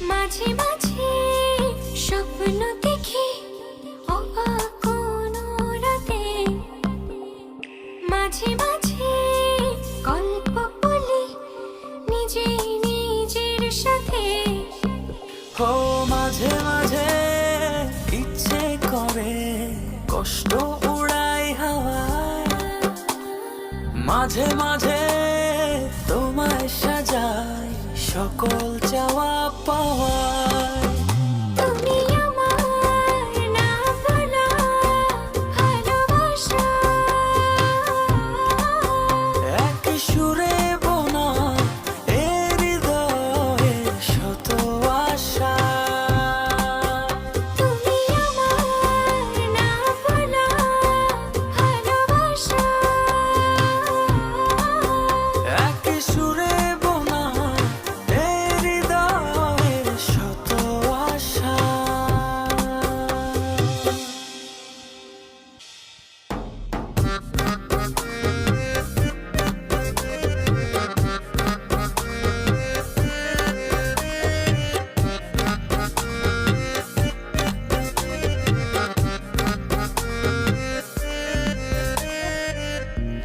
মাঝে মাঝে স্বপ্ন দেখি অবাক কোনো রাতে, মাঝে মাঝে গল্প বলি নিজে নিজের সাথে। ও মাঝে মাঝে ইচ্ছে করে কষ্ট উড়াই হাওয়ায়, মাঝে মাঝে তোমায় সাজাই সকল চাওয়া পাওয়ায়। তুমি আমার না বলা ভালোবাসা, এক সুরে বোনা এ হৃদয়ের শত আশা। তুমি আমার না বলা ভালোবাসা, এক সুরে বোনা এ হৃদয়ের শত আশা।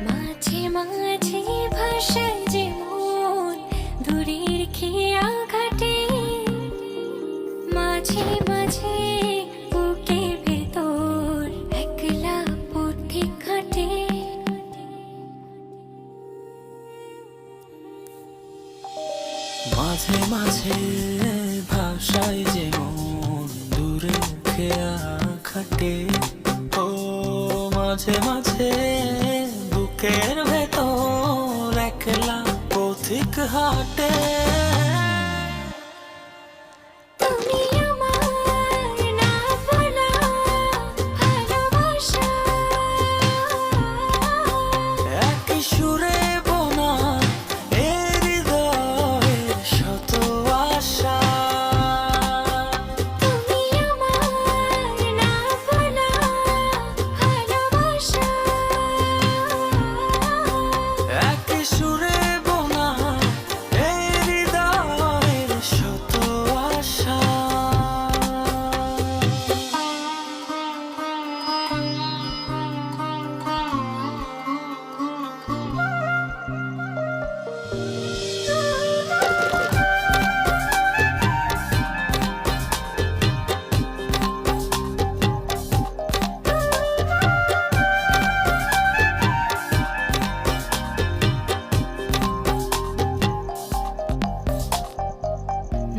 মাঝে মাঝে ভাষায় যে মন দূরের খেয়া ঘাটে, মাঝে মাঝে বুকের ভেতর একলা পথে কাটে। মাঝে মাঝে ভাষায় যে মন দূরে খেয়া খাটে, ও মাঝে মাঝে বুকের ভেতর একলা পথিক হাটে। তুমি আমার না বলা ভালোবাসা, এক সুরে বোনা এ হৃদয়ের শত আশা। তুমি আমার না বলা ভালোবাসা, এক সুরে বোনা এ হৃদয়ের শত আশা।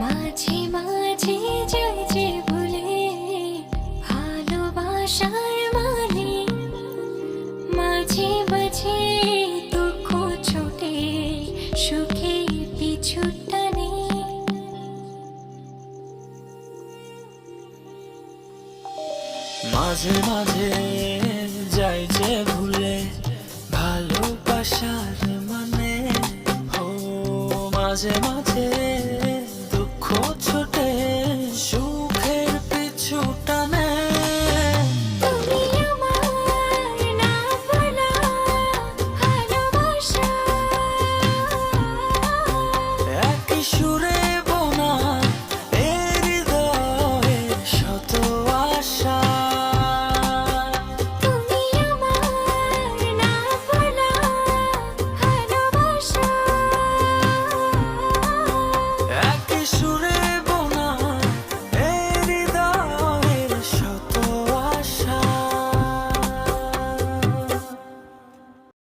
মাঝে মাঝে যাই যে ভুলে ভালোবাসার মানে, মাঝে মাঝে দুঃখ ছোটে সুখে পিছু টানে। মাঝে মাঝে যাই যে ভুলে ভালোবাসার মানে, ও মাঝে মাঝে